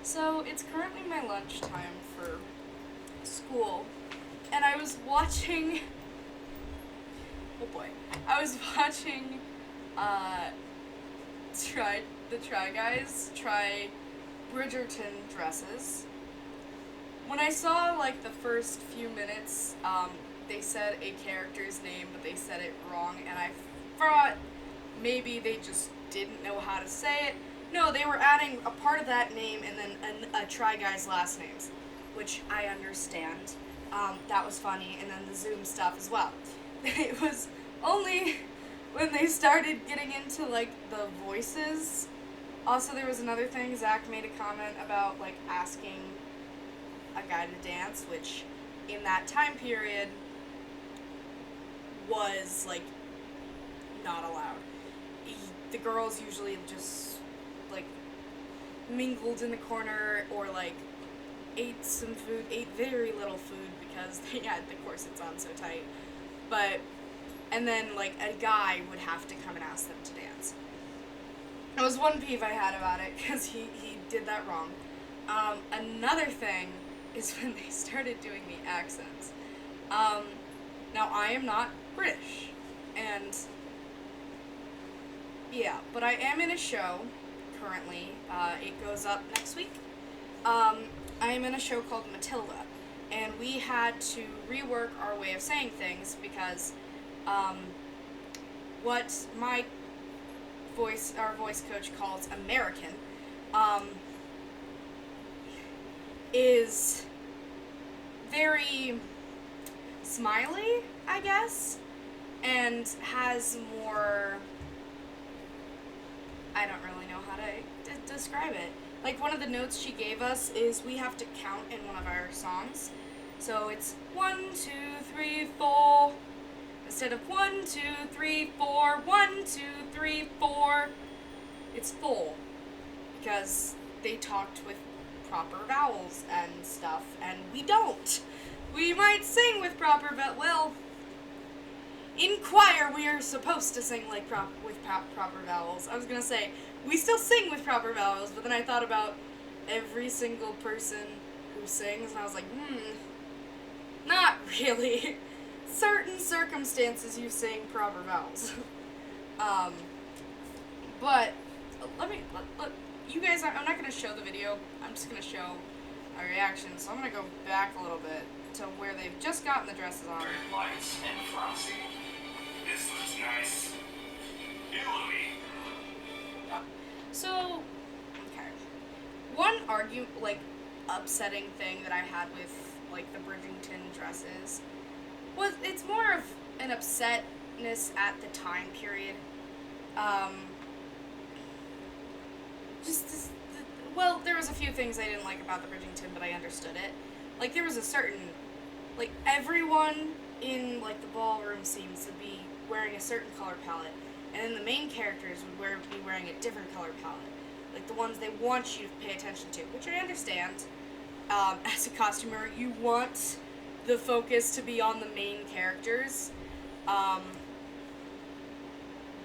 So it's currently my lunchtime for school, and I was watching. Oh boy, I was watching. Try Guys try Bridgerton dresses. When I saw like the first few minutes, they said a character's name, but they said it wrong, and I thought maybe they just didn't know how to say it. No, they were adding a part of that name and then a Try Guy's last names, which I understand. That was funny, and then the Zoom stuff as well. It was only when they started getting into like the voices. Also, there was another thing. Zach made a comment about like asking a guy to dance, which in that time period was like not allowed. The girls usually just like mingled in the corner or like ate some food, ate very little food because they had the corsets on so tight. And then like a guy would have to come and ask them to dance. It was one peeve I had about it because he did that wrong. Another thing is when they started doing the accents. Now I am not British, and yeah, but I am in a show currently. It goes up next week. I am in a show called Matilda, and we had to rework our way of saying things because what our voice coach calls American, is very smiley, I guess, and has more. I don't really know how to describe it. Like, one of the notes she gave us is we have to count in one of our songs. So it's 1, 2, 3, 4. Instead of 1, 2, 3, 4, 1, 2, 3, 4. It's 4. Because they talked with proper vowels and stuff, and we don't. We might sing with proper well, in choir we are supposed to sing like proper vowels. I was gonna say, we still sing with proper vowels, but then I thought about every single person who sings, and I was like, not really. Certain circumstances you sing proper vowels. But let you guys, I'm not gonna show the video, I'm just gonna show my reaction, so I'm gonna go back a little bit to where they've just gotten the dresses on. Lights and flouncy. This looks nice. So, okay. One upsetting thing that I had with, like, the Bridgeton dresses was it's more of an upsetness at the time period. Well, there was a few things I didn't like about the Bridgeton, but I understood it. Like, there was a certain, like, everyone in, like, the ballroom seems to be wearing a certain color palette, and then the main characters would be wearing a different color palette. Like, the ones they want you to pay attention to, which I understand. As a costumer, you want the focus to be on the main characters,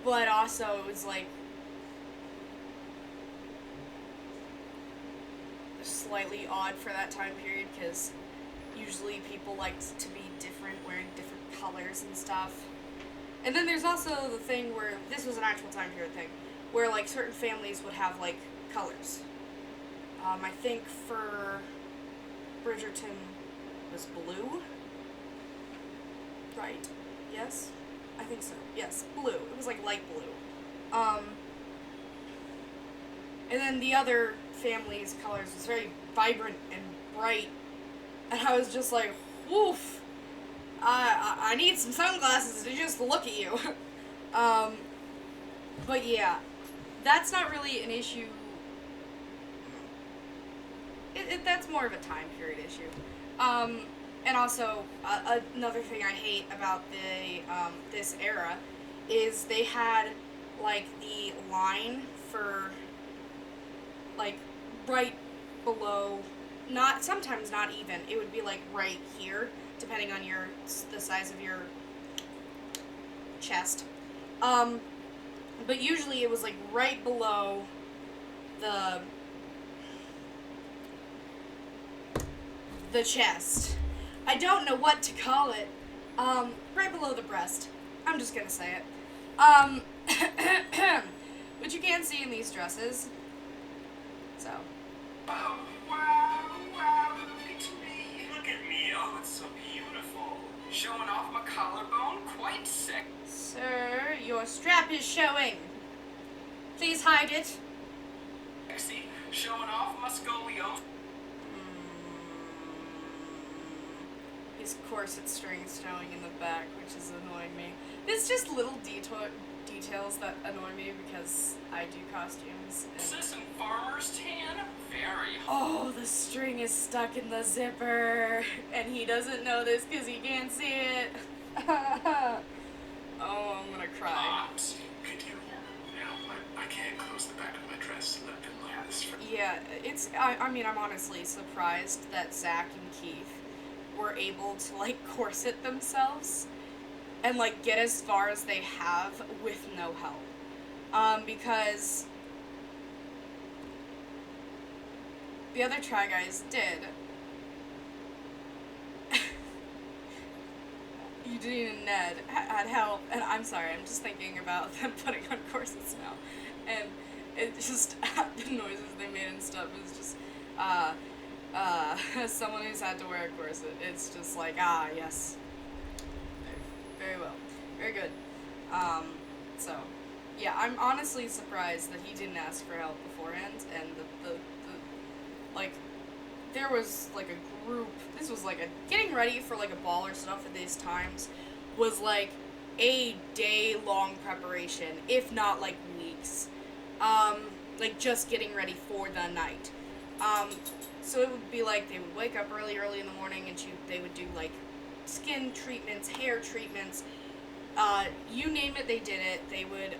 but also it was, like, slightly odd for that time period, because usually people liked to be different, wearing different colors and stuff. And then there's also the thing where, this was an actual time period thing, where, like, certain families would have, like, colors. I think for Bridgerton was blue. Right. Yes? I think so. Yes, blue. It was, like, light blue. And then the other family's colors was very vibrant and bright. And I was just like, woof. I need some sunglasses to just look at you. But yeah, that's not really an issue. That's more of a time period issue. And also, another thing I hate about this era is they had, like, the line for, like, right below, sometimes not even, it would be, like, right here, depending on the size of your chest. But usually it was, like, right below the chest. I don't know what to call it. Right below the breast. I'm just gonna say it. Which you can see in these dresses. So. Wow, wow, wow, look at me. Look at me, oh, it's so beautiful. Showing off my collarbone, quite sick. Sir, your strap is showing. Please hide it. Sexy, showing off my scoliosis. His corset strings showing in the back, which is annoying me. It's just little details that annoy me because I do costumes. Is this in farmer's tan? Very Oh, the string is stuck in the zipper, and he doesn't know this because he can't see it. Oh, I'm gonna cry. hot. Could you? No, I can't close the back of my dress. Let them last. Yeah, it's. I mean, I'm honestly surprised that Zach and Keith were able to like corset themselves and like get as far as they have with no help. Because the other Try Guys did. Eugene and Ned had help, and I'm sorry, I'm just thinking about them putting on corsets now, and it just, the noises they made and stuff is just, as someone who's had to wear a corset, it's just like, yes, very well, very good. So, yeah, I'm honestly surprised that he didn't ask for help beforehand, and the like, there was, like, a group, this was, like, getting ready for, like, a ball or stuff at these times was, like, a day-long preparation, if not, like, weeks. Like, just getting ready for the night. So it would be, like, they would wake up early in the morning, and they would do, like, skin treatments, hair treatments, you name it, they did it. They would,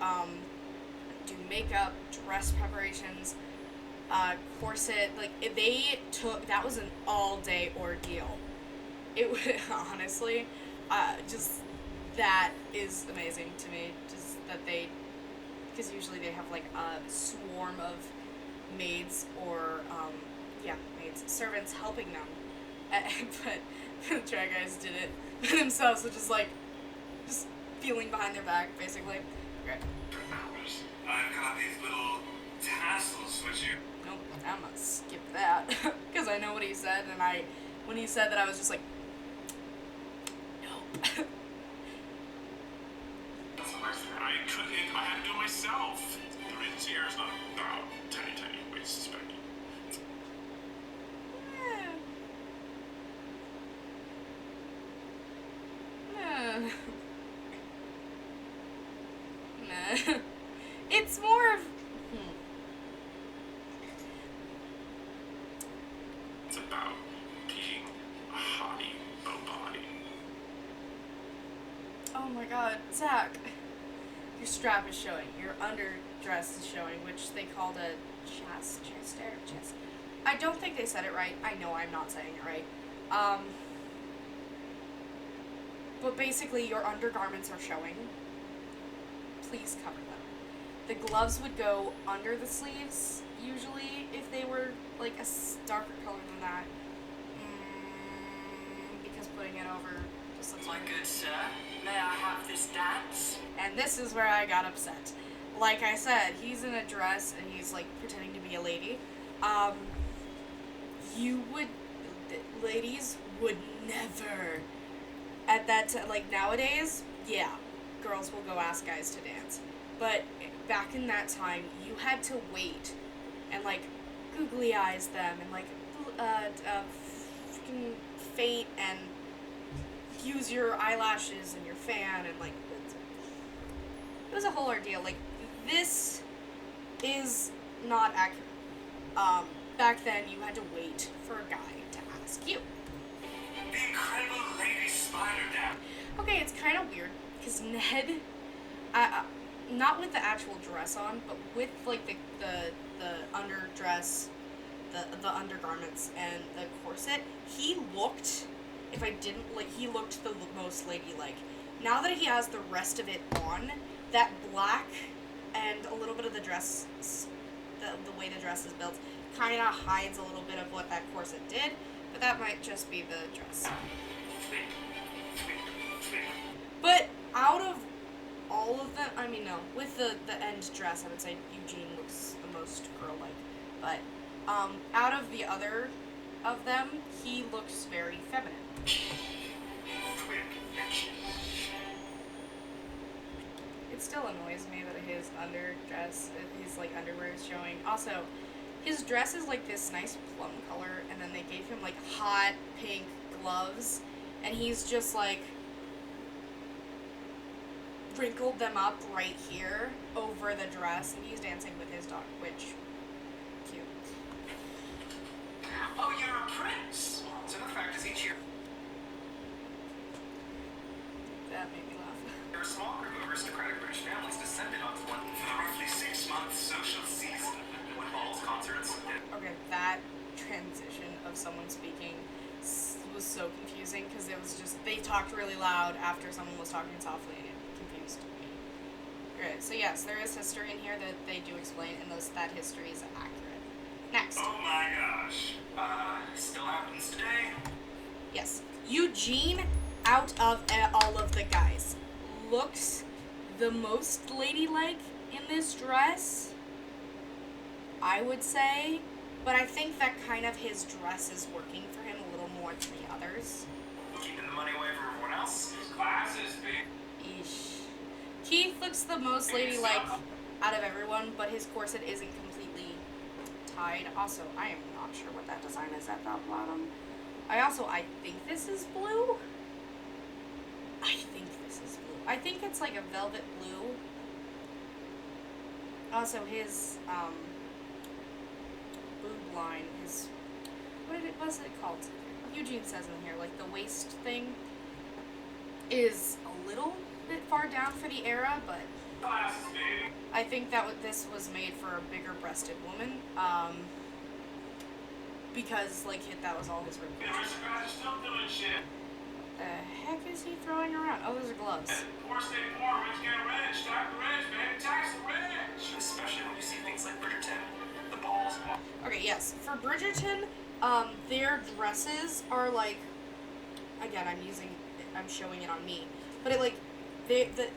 do makeup, dress preparations, corset, like, that was an all-day ordeal. It would, honestly, just, that is amazing to me, just that because usually they have, like, a swarm of maids or, maids, servants helping them, but the Try Guys did it themselves, which is, like, just feeling behind their back, basically. Great. I've got these little tassels which you... Nope, I'm gonna skip that, because I know what he said, and when he said that, I was just like, nope. I couldn't, I had to do it myself. The reason here is not about tiny waist specking. Nah. It's more of... It's about being a hottie body. Oh my god, Zach. Your strap is showing. Your underdress is showing, which they called a chest. I don't think they said it right. I know I'm not saying it right. But basically, your undergarments are showing. Please cover them. The gloves would go under the sleeves, usually, if they were, like, a darker color than that. Because putting it over just looks My weird. good sir, may I have this dance? And this is where I got upset. Like I said, he's in a dress, and he's, like, pretending to be a lady. Ladies would never, at that time, like, nowadays, yeah, girls will go ask guys to dance. But back in that time, you had to wait and, like, googly eyes them and, like, freaking faint and use your eyelashes and your fan and, like, it was a whole ordeal. Like, this is not accurate. Back then, you had to wait for a guy to ask you. The incredible Lady Spider Dance. Okay, it's kind of weird, because Ned, not with the actual dress on, but with, like, the underdress, the undergarments, and the corset, he looked, if I didn't, like, he looked the most ladylike. Now that he has the rest of it on, that black and a little bit of the dress, the way the dress is built, kind of hides a little bit of what that corset did, But that might just be the dress. But out of all of them, I mean, no, with the end dress, I would say Eugene looks the most girl-like. But out of the other of them, he looks very feminine. It still annoys me that his underwear is showing. Also, his dress is like this nice plum color, and then they gave him like hot pink gloves, and he's just like wrinkled them up right here over the dress, and he's dancing with his dog, which, cute. Oh, you're a prince. So the fact is each year. That made me laugh. There are a small group of aristocratic British families descended onto one roughly 6-month social season when balls, concerts, and Okay, that transition of someone speaking was so confusing because it was just, they talked really loud after someone was talking softly, and it confused me. Great, so yes, there is history in here that they do explain, and that history is accurate. Next. oh my gosh. Still happens today. Yes. Eugene, out of all of the guys, looks the most ladylike in this dress, I would say. But I think that kind of his dress is working for him a little more than the others. Keeping the money away from everyone else. Classes, big. Eesh. Keith looks the most ladylike out of everyone, but his corset isn't completely tied. Also, I am not sure what that design is at the bottom. I think this is blue. I think it's like a velvet blue. Also, his boob line, what's it called? Eugene says in here, like the waist thing is a little bit far down for the era, but Classes, baby. I think that this was made for a bigger breasted woman, because like that was all his rib The cage. aristocrats are still doing shit. The heck is he throwing around? Oh, those are gloves. Poor stay poor, rich get rich. Tax the rich, baby. Tax the rich. Especially when you see things like Bridgeton, the balls. Okay, yes. For Bridgerton, their dresses are like, again, I'm showing it on me, but it like,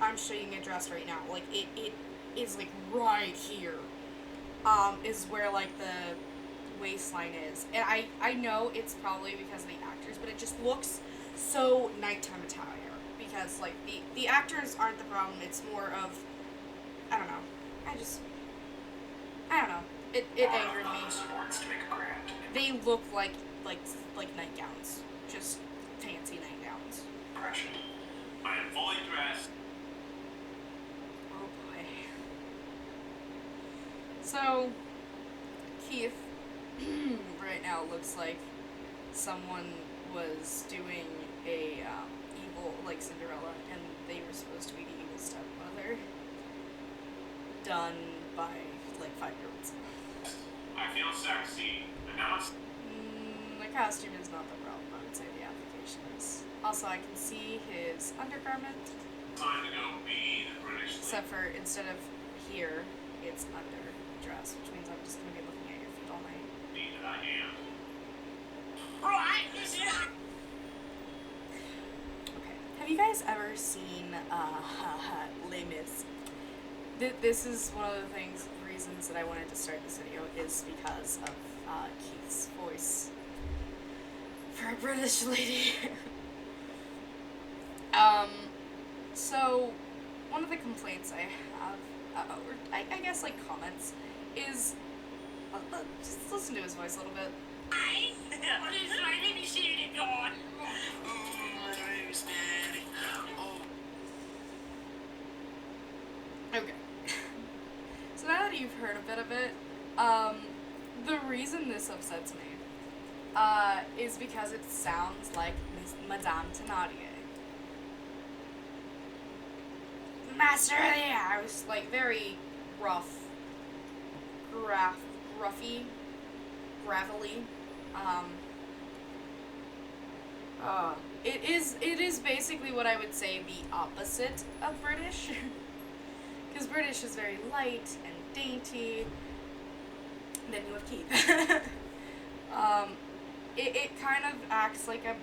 I'm showing a dress right now. Like it is like right here, is where like the waistline is, and I know it's probably because of the actors, but it just looks so nighttime attire because like the actors aren't the problem. It's more of, I don't know. I don't know. It angered me. To make a grand. They look like nightgowns, just fancy nightgowns. Impression. I am fully dressed. Oh boy. So Keith right now looks like someone was doing a evil, like Cinderella, and they were supposed to be the evil stepmother, done by like 5-year-olds. I feel sexy. Announce. The costume is not the problem. I would say the application is. Also, I can see his undergarment, Time to go be the British. except for instead of here, it's under dress, which means I'm just gonna be looking at your feet all night. Lady that I am. Right. Okay. Have you guys ever seen Les Mis? This is one of the reasons that I wanted to start this video is because of Keith's voice for a British lady. So one of the complaints I have, or I guess like comments, is just listen to his voice a little bit. What is my name? Is it on? Okay. So now that you've heard a bit of it, the reason this upsets me is because it sounds like Madame Thénardier. Master of the Air! I was like very rough, gruffy, gravelly. It is basically what I would say the opposite of British. Because British is very light and dainty. And then you have Keith. it kind of acts like a.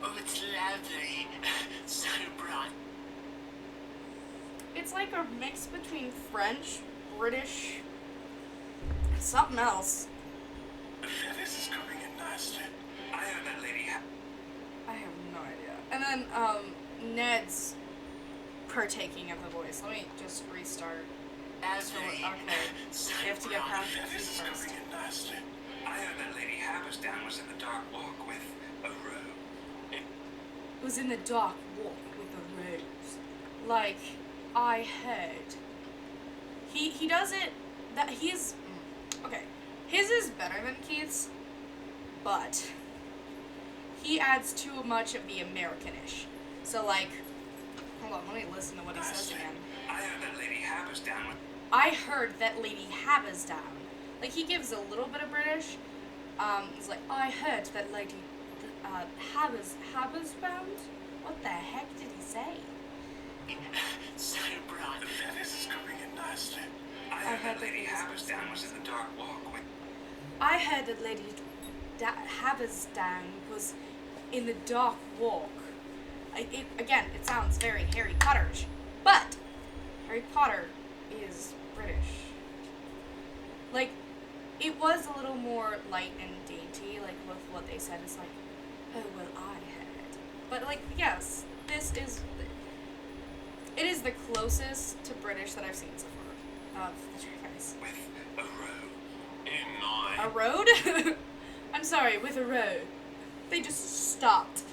Oh, it's lovely. So bright. It's like a mix between French, British, and something else. This is coming in nicely. I heard that lady. I have no idea. And then Ned's partaking of the voice. Let me just restart. Okay. We have to get past This is first. coming in nicely. I heard that Lady Habersdown was in the dark walk with a robe. It was in the dark walk with a rose. Like, I heard. He does it, that he is, okay. His is better than Keith's, but he adds too much of the Americanish. So like, hold on, let me listen to what he says again. I heard that Lady Habersdown was... I heard that Lady Habersdown. Like, he gives a little bit of British. He's like, I heard that Lady Habersbound? What the heck did he say? So bright. This is coming in nicely. I heard that Lady Habersdown was in the dark walk with... I heard that Lady Habersdown was in the dark walk. Again, it sounds very Harry Potterish, but Harry Potter is British. Like, it was a little more light and dainty, like with what they said. It's like, oh, well, I heard. But, like, yes, it is the closest to British that I've seen so far of the Trek guys. With a robe in my... A road? I'm sorry, with a road. They just stopped.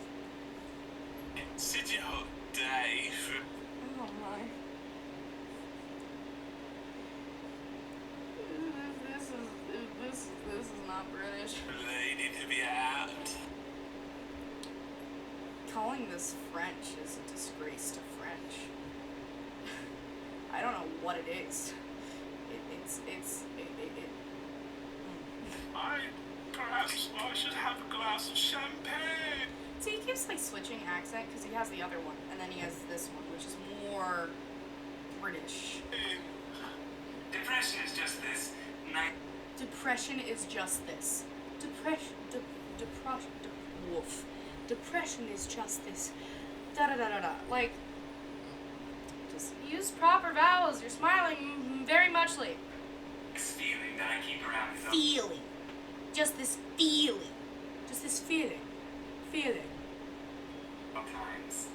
City Hot Day. Oh my. This is not British. Lady to be out. Calling this French is a disgrace to French. I don't know what it is. Perhaps I should have a glass of champagne. So he keeps like switching accent because he has the other one, and then he has this one, which is more British. Depression is just this night. Depression is just this. Depression is just this. Da da da da da. Like, just use proper vowels. You're smiling very muchly. This feeling that I keep around is Feeling. Just this feeling. Just this feeling. Feeling. sometimes.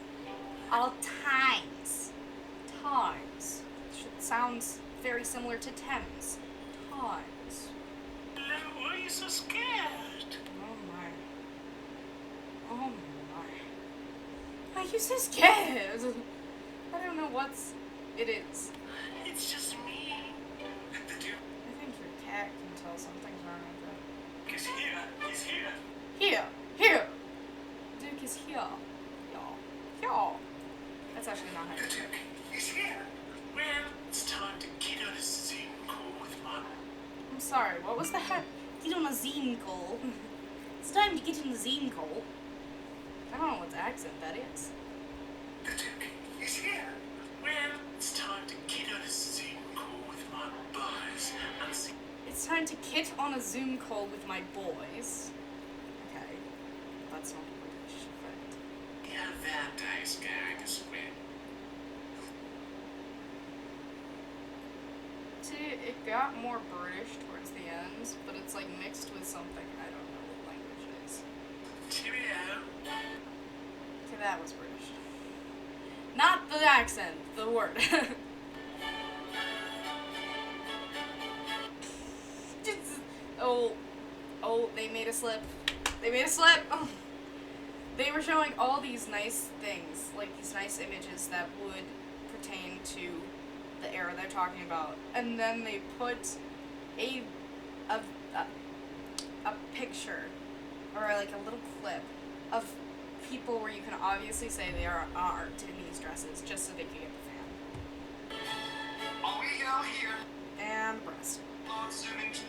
All times. Times. Sounds very similar to Thames. Times. Hello, why are you so scared? Oh my. Oh my. Are you so scared? I don't know what's it is. It's just me. The Duke I think your cat can tell something's wrong with is here. He's here. it. Here. Duke is here. Y'all. That's actually not how The you do it. Duke is here. Well, it's time to get on a Zoom call with Mum. I'm sorry, what was the heck? Get on a Zoom call. It's time to get on the Zoom call. I don't know what accent that is. The Duke is here. Well, it's time to get on a Zoom call with my boys and see. It's time to get on a Zoom call with my boys. Okay. That's not British, but... How that day's going as well. See, it got more British towards the end, but it's like mixed with something. I don't know what language it is. Cheerio. Okay, that was British. Not the accent, the word. Oh, they made a slip. Oh. They were showing all these nice things, like these nice images that would pertain to the era they're talking about, and then they put a picture or like a little clip of people where you can obviously say they are in these dresses just so they can get the fan. Are we out here? And breast. On zooming to...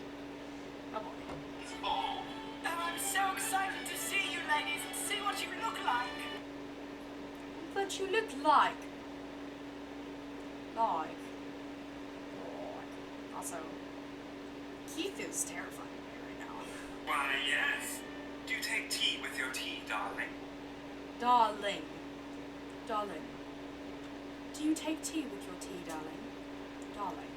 Oh boy. Oh, I'm so excited to see you ladies and see what you look like. But you look like. Also, Keith is terrifying me right now. Why, yes. Do you take tea with your tea, darling? Darling. Darling. Do you take tea with your tea, darling? Darling.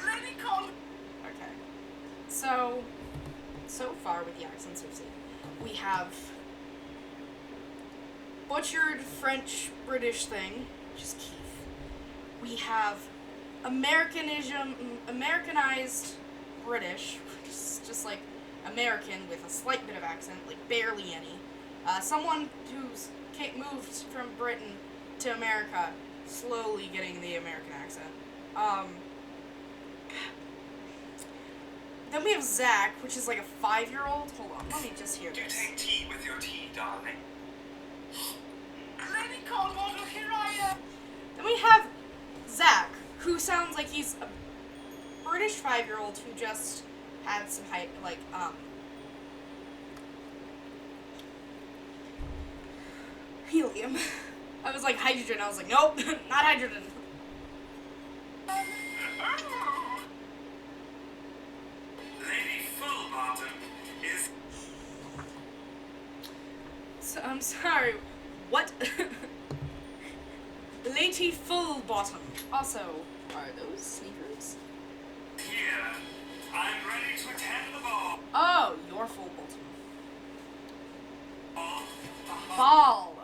Lady called. Okay. So far with the accents we've seen, we have butchered French British thing, which is Keith. We have Americanized British, which is just like American with a slight bit of accent, like barely any. Someone who's moved from Britain to America, slowly getting the American accent. Then we have Zach, which is like a 5-year-old. Hold on, let me just hear Do you this. take tea with your tea, darling? Lady Caldwater, here I am. Then we have Zach, who sounds like he's a British 5-year-old who just had some helium. I was like hydrogen. I was like, nope, not hydrogen. Lady Fullbottom is. So, I'm sorry. What? Lady Fullbottom. Also, are those sneakers? Here. I'm ready to attend the ball. Oh, you're Fullbottom. Ball. Ball.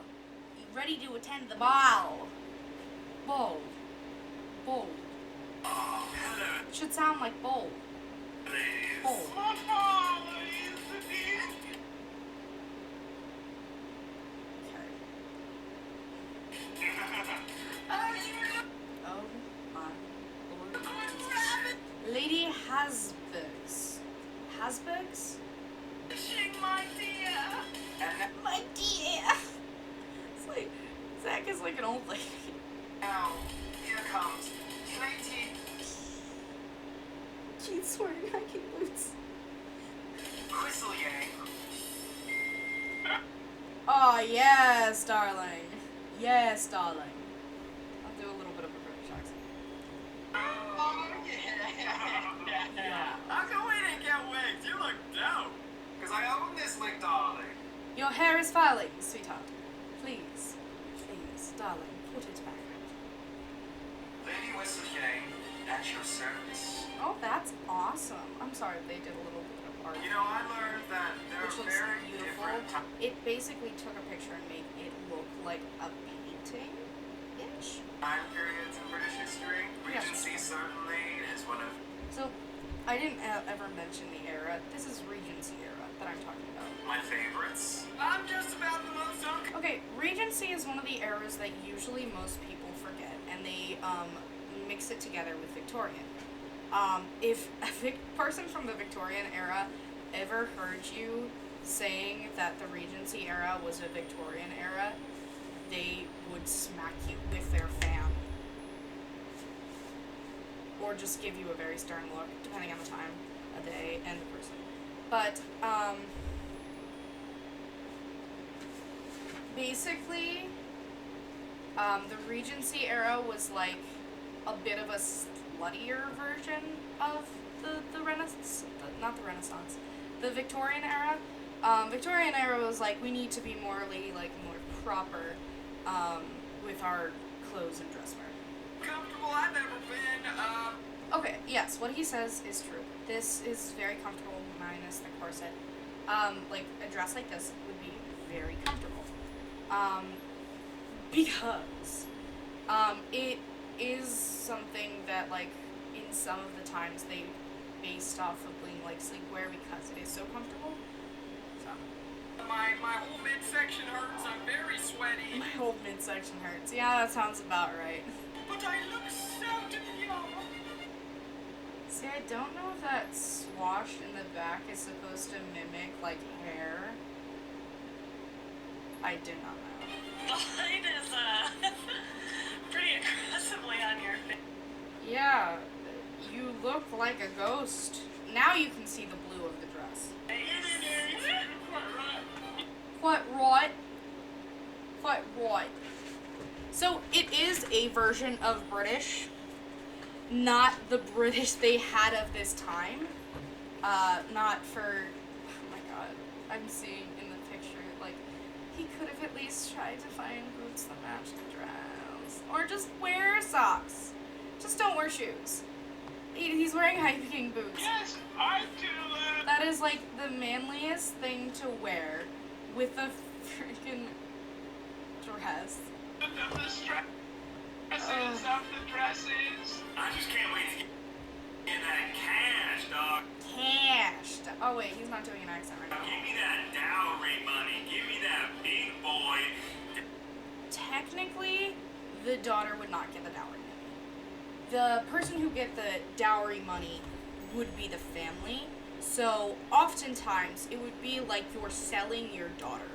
You ready to attend the ball? Ball. Ball. Oh, hello, Should sound like bowl. ladies. Bowl. What ball is it? Oh my lord. Lady Hasbergs. Hasbergs? My dear. And My dear. It's like, Zach is like an old lady. now, here comes Lady She's wearing hiking boots. Whistlegang. Oh, yes, darling. Yes, darling. I'll do a little bit of a British accent. Oh, yeah. How come we didn't get wigs? You look dope. Because I own this wig, darling. Your hair is falling, sweetheart. Please, please, darling, put it back. Lady Whistlegang, at your service. Oh, that's awesome. I'm sorry, they did a little bit of art. You know, I learned that there Which are looks very beautiful. different types. It basically took a picture and made it look like a painting-ish. Time periods in British history. Yes. Regency certainly is one of. So, I didn't ever mention the era. This is Regency era that I'm talking about. My favorites. I'm just about the most Okay, Regency is one of the eras that usually most people forget, and they mix it together with Victorian. If a person from the Victorian era ever heard you saying that the Regency era was a Victorian era, they would smack you with their fan. Or just give you a very stern look, depending on the time of day and the person. But, basically, the Regency era was like a bit of a sluttier version of the Renaissance, not the Renaissance, the Victorian era. Victorian era was like, we need to be more ladylike, more proper, with our clothes and dress wear. comfortable I've ever been. Okay, yes, what he says is true. This is very comfortable, minus the corset. Like, a dress like this would be very comfortable. Because, it is something that, like, in some of the times they based off of being, like, sleepwear because it is so comfortable. So. My whole midsection hurts. I'm very sweaty. My whole midsection hurts. Yeah, that sounds about right. But I look so young. See, I don't know if that swash in the back is supposed to mimic, like, hair. I do not know. The light is, pretty aggressively on your face. Yeah, you look like a ghost. Now you can see the blue of the dress. Quite right. Quite right. So it is a version of British, not the British they had of this time. Not for. Oh my god. I'm seeing in the picture, like, he could have at least tried to find boots that match the dress. Or just wear socks. Just don't wear shoes. He's wearing hiking boots. Yes, I do. That is like the manliest thing to wear with a freaking dress. The dresses of the dresses. I just can't wait to get that cash, dog. Cash. Oh wait, he's not doing an accent right now. Give me that dowry money. Give me that big boy. Technically, the daughter would not get the dowry money. The person who get the dowry money would be the family. So oftentimes it would be like you're selling your daughter.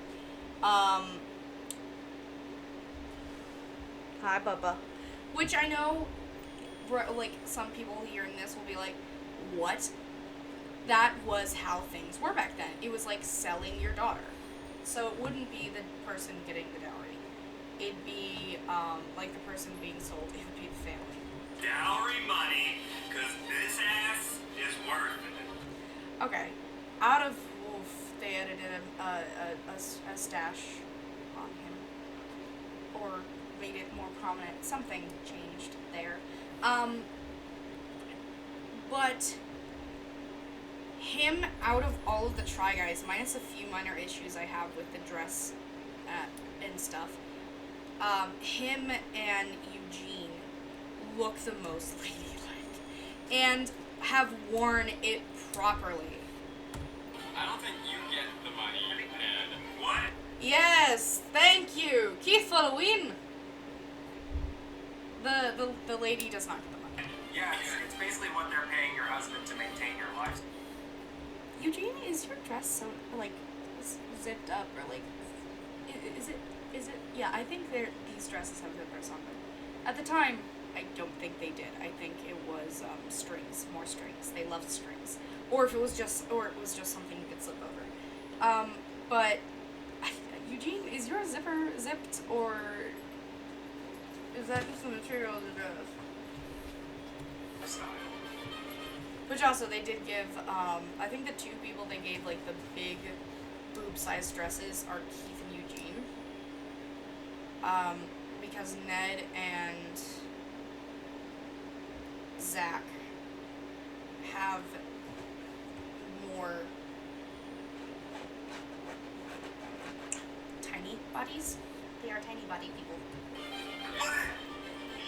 Hi, Bubba. Which I know, like, some people hearing this will be like, what? That was how things were back then. It was like selling your daughter. So it wouldn't be the person getting the dowry. It'd be, like, the person being sold. It would be the family. Dowry money, because this ass is worth it. Okay. Out of Wolf, they edited a stash on him. Or made it more prominent. Something changed there. But him, out of all of the Try Guys, minus a few minor issues I have with the dress and stuff, him and Eugene look the most ladylike and have worn it properly. I don't think you get the money, Ned. What? Yes, thank you, Keith, for the win. The lady does not get the money. Yeah, it's basically what they're paying your husband to maintain your life. Eugene, is your dress so, like, zipped up, or, like, is it, yeah, I think these dresses have zippers on them. At the time, I don't think they did. I think it was, strings, more strings. They loved strings. Or it was just something you could slip over. But, Eugene, is your zipper zipped, or is that just the material of the dress? Which also, they did give, I think the two people they gave, like, the big boob-sized dresses are Keith and Eugene. Because Ned and Zach have more tiny bodies. They are tiny body people. What?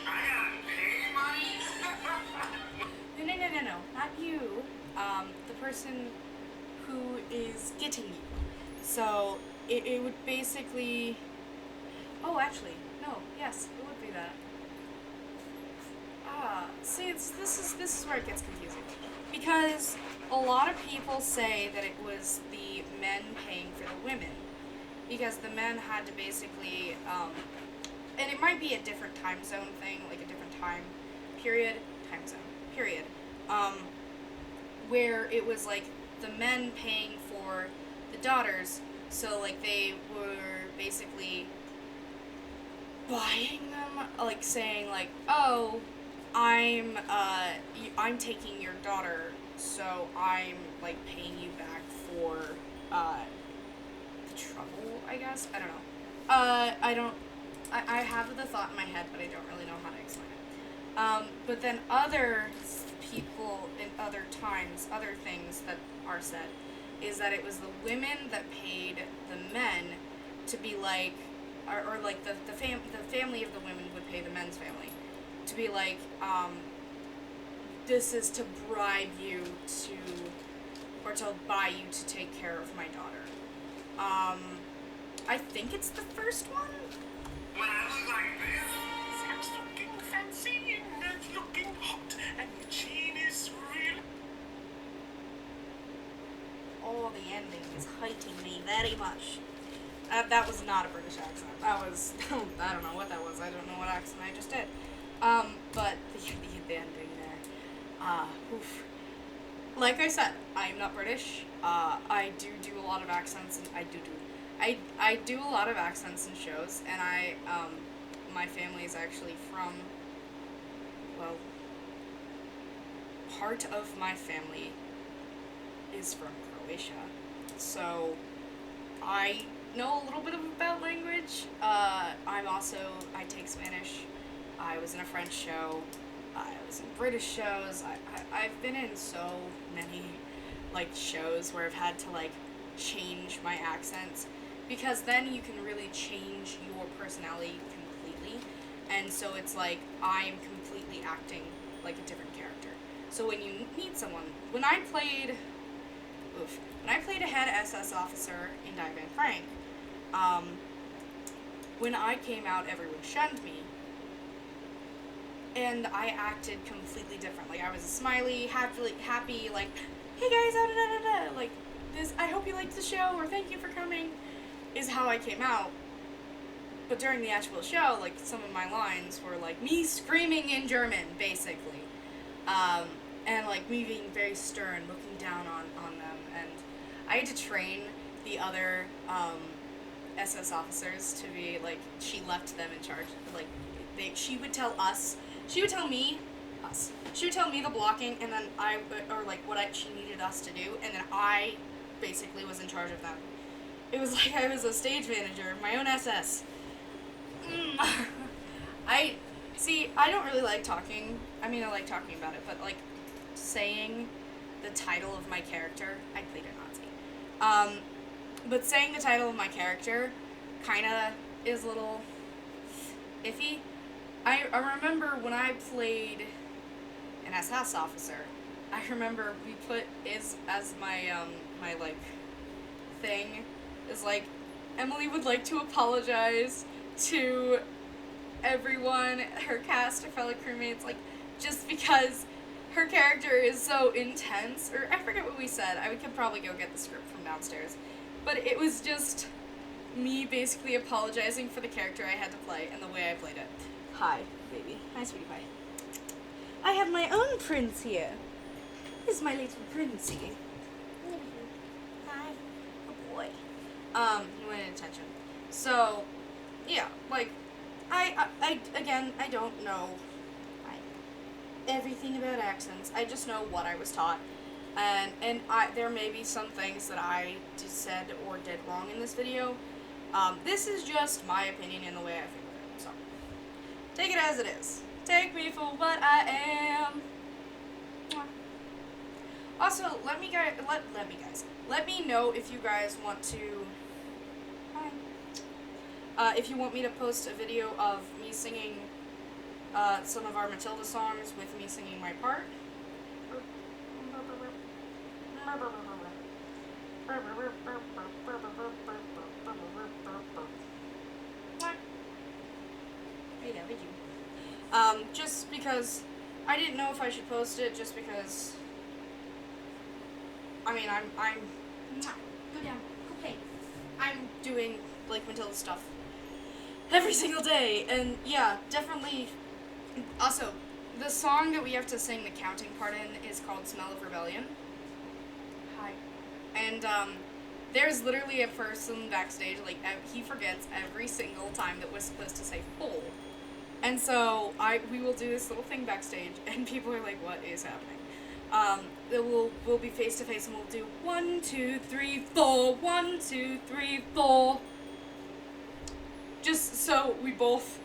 I gotta pay money? No, not you. The person who is getting you. So, it would basically... Oh, actually, no, yes, it would be that. See, this is where it gets confusing. Because a lot of people say that it was the men paying for the women. Because the men had to basically, and it might be a different time zone thing, like a different time period, where it was like the men paying for the daughters, so like they were basically buying them, like saying like, oh, I'm taking your daughter, so I'm like paying you back for the trouble, I guess. I don't know. I have the thought in my head, but I don't really know how to explain it. But then other people in other times, other things that are said, is that it was the women that paid the men to be like, or like the family of the women would pay the men's family to be like, this is to bribe you to, or to buy you to take care of my daughter. I think it's the first one. When I look like this, Sam's looking fancy and Ned's looking hot and Eugene is real. Oh, the ending is hurting me very much. That was not a British accent. That was, I don't know what that was. I don't know what accent I just did. But the ending there. Oof. Like I said, I'm not British. I do a lot of accents, and I do a lot of accents in shows, and my family is actually from, well, part of my family is from Croatia. So I know a little bit about language. I take Spanish. I was in a French show. I was in British shows. I've been in so many, like, shows where I've had to, like, change my accents, because then you can really change your personality completely, and so it's like I'm completely acting like a different character. So when you meet someone, when I played a head SS officer in Die Van Frank, when I came out, everyone shunned me, and I acted completely different. Like, I was a smiley, happy, like, hey guys, like, this, I hope you liked the show, or thank you for coming, is how I came out. But during the actual show, like, some of my lines were, like, me screaming in German, basically. And, like, me being very stern, looking down on them, and I had to train the other, SS officers to be, like, she left them in charge, like, she would tell me the blocking, and then she needed us to do, and then I basically was in charge of them. It was like I was a stage manager of my own SS. I don't really like talking. I mean, I like talking about it, but, like, saying the title of my character, I played a Nazi. But saying the title of my character kinda is a little iffy. I remember when I played an SS officer, I remember we put as my, my, like, thing is, like, Emily would like to apologize to everyone, her cast, her fellow crewmates, like, just because her character is so intense, or I forget what we said. I could probably go get the script from downstairs. But it was just me basically apologizing for the character I had to play and the way I played it. Hi, baby. Hi, sweetie pie. I have my own prince here. This is my little princey. Hi. Good boy. He wanted attention. So, yeah, like, I don't know everything about accents. I just know what I was taught. And there may be some things that I said or did wrong in this video. This is just my opinion and the way I figure it. So, take it as it is. Take me for what I am. Also, let me know if you guys want to. If you want me to post a video of me singing some of our Matilda songs with me singing my part. Just because I didn't know if I should post it, just because, I mean, I'm go down, okay, I'm doing, like, Matilda stuff every single day, and yeah, definitely. Also, the song that we have to sing the counting part in is called Smell of Rebellion. Hi. And, there's literally a person backstage, like, he forgets every single time that we're supposed to say full. And so, we will do this little thing backstage, and people are like, what is happening? We'll be face to face, and we'll do 1, 2, 3, 4, 1, 2, 3, 4. Just so we both,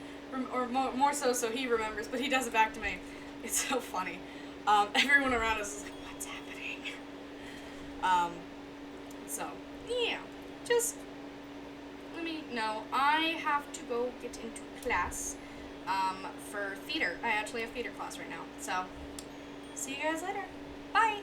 or more so he remembers, but he does it back to me. It's so funny. Everyone around us is like, what's happening? So, yeah, just let me know. I have to go get into class, for theater. I actually have theater class right now. So, see you guys later. Bye!